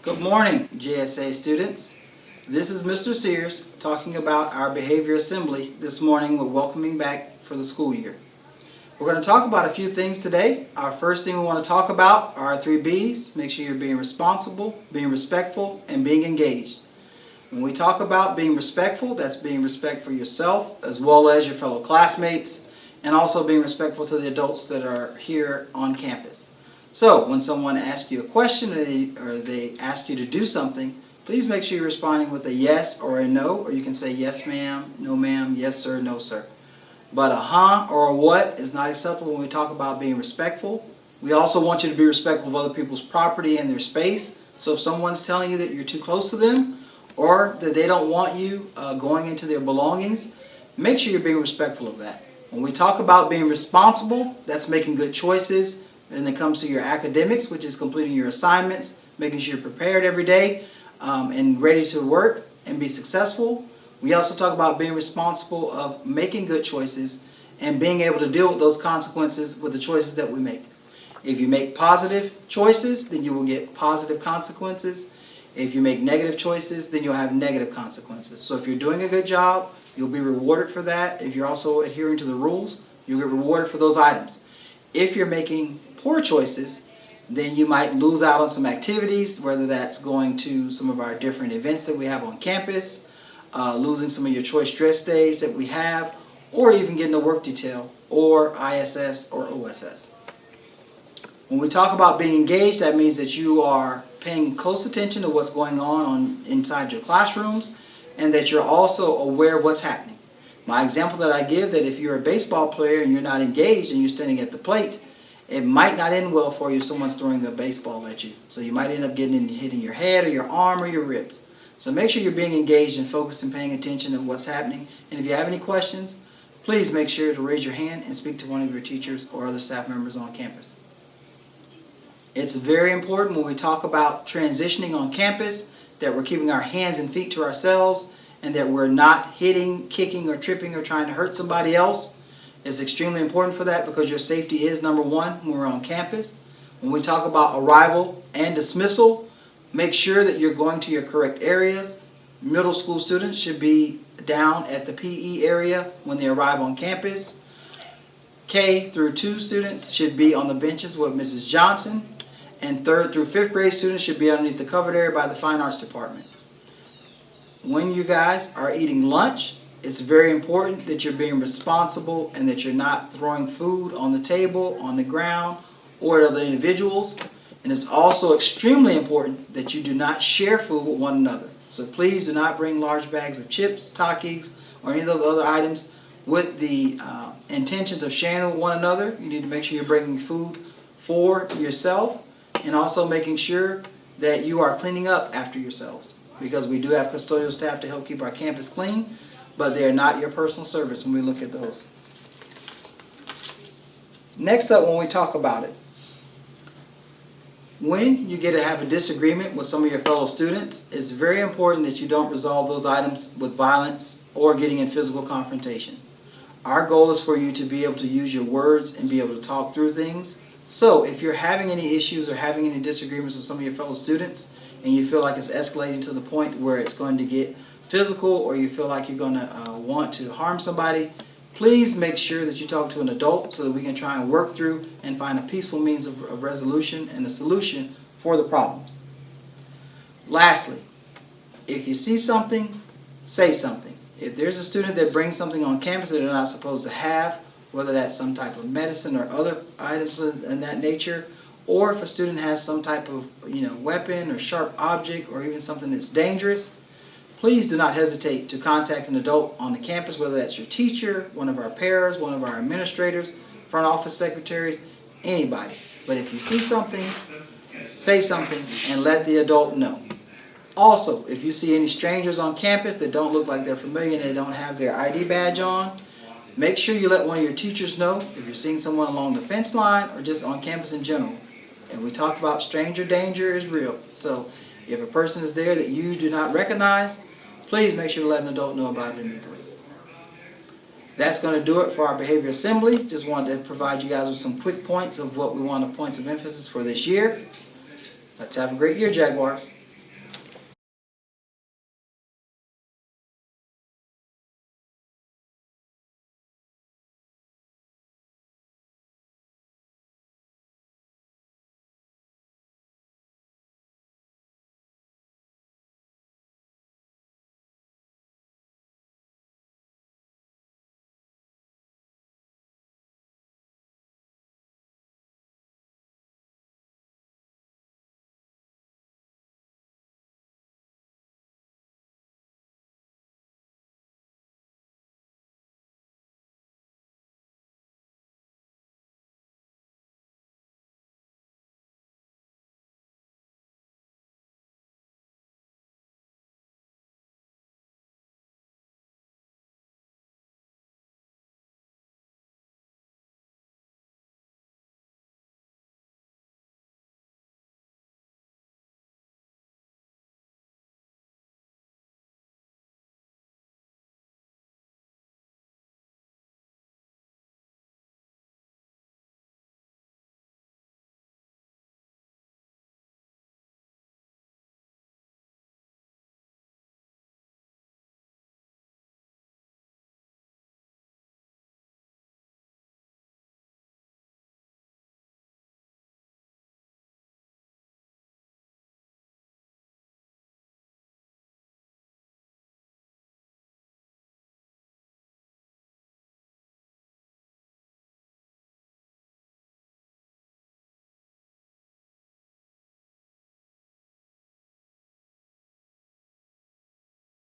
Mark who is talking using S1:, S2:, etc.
S1: Good morning, GSA students. This is Mr. Sears talking about our behavior assembly this morning with welcoming back for the school year. We're going to talk about a few things today. Our first thing we want to talk about are our 3 B's. Make sure you're being responsible, being respectful, and being engaged. When we talk about being respectful, that's being respectful for yourself as well as your fellow classmates, and also being respectful to the adults that are here on campus. So when someone asks you a question or they ask you to do something, please make sure you're responding with a yes or a no, or you can say yes ma'am, no ma'am, yes sir, no sir. But a or a what is not acceptable when we talk about being respectful. We also want you to be respectful of other people's property and their space. So if someone's telling you that you're too close to them or that they don't want you going into their belongings, make sure you're being respectful of that. When we talk about being responsible, that's making good choices. And it comes to your academics, which is completing your assignments, making sure you're prepared every day and ready to work and be successful. We also talk about being responsible of making good choices and being able to deal with those consequences with the choices that we make. If you make positive choices, then you will get positive consequences. If you make negative choices, then you'll have negative consequences. So if you're doing a good job, you'll be rewarded for that. If you're also adhering to the rules, you'll get rewarded for those items. If you're making poor choices, then you might lose out on some activities, whether that's going to some of our different events that we have on campus, losing some of your choice dress days that we have, or even getting a work detail or ISS or OSS. When we talk about being engaged, that means that you are paying close attention to what's going on inside your classrooms and that you're also aware of what's happening. My example that I give, that if you're a baseball player and you're not engaged and you're standing at the plate, it might not end well for you if someone's throwing a baseball at you. So you might end up hitting your head or your arm or your ribs. So make sure you're being engaged and focused and paying attention to what's happening. And if you have any questions, please make sure to raise your hand and speak to one of your teachers or other staff members on campus. It's very important when we talk about transitioning on campus that we're keeping our hands and feet to ourselves and that we're not hitting, kicking, or tripping or trying to hurt somebody else. It's extremely important for that because your safety is number one when we're on campus. When we talk about arrival and dismissal, make sure that you're going to your correct areas. Middle school students should be down at the PE area when they arrive on campus. K through 2 students should be on the benches with Mrs. Johnson. And 3rd through 5th grade students should be underneath the covered area by the Fine Arts Department. When you guys are eating lunch, it's very important that you're being responsible and that you're not throwing food on the table, on the ground, or at other individuals. And it's also extremely important that you do not share food with one another. So please do not bring large bags of chips, Takis, or any of those other items with the intentions of sharing them with one another. You need to make sure you're bringing food for yourself and also making sure that you are cleaning up after yourselves, because we do have custodial staff to help keep our campus clean, but they are not your personal service when we look at those. Next up, when we talk about it, when you get to have a disagreement with some of your fellow students, it's very important that you don't resolve those items with violence or getting in physical confrontations. Our goal is for you to be able to use your words and be able to talk through things. So if you're having any issues or having any disagreements with some of your fellow students and you feel like it's escalating to the point where it's going to get physical or you feel like you're going to want to harm somebody, please make sure that you talk to an adult so that we can try and work through and find a peaceful means of resolution and a solution for the problems. Lastly, if you see something, say something. If there's a student that brings something on campus that they're not supposed to have, whether that's some type of medicine or other items in that nature, or if a student has some type of weapon or sharp object or even something that's dangerous, please do not hesitate to contact an adult on the campus, whether that's your teacher, one of our paras, one of our administrators, front office secretaries, anybody. But if you see something, say something and let the adult know. Also, if you see any strangers on campus that don't look like they're familiar and they don't have their ID badge on, make sure you let one of your teachers know if you're seeing someone along the fence line or just on campus in general. And we talked about stranger danger is real. So if a person is there that you do not recognize, please make sure to let an adult know about it immediately. That's going to do it for our behavior assembly. Just wanted to provide you guys with some quick points of what we want, points of emphasis for this year. Let's have a great year, Jaguars.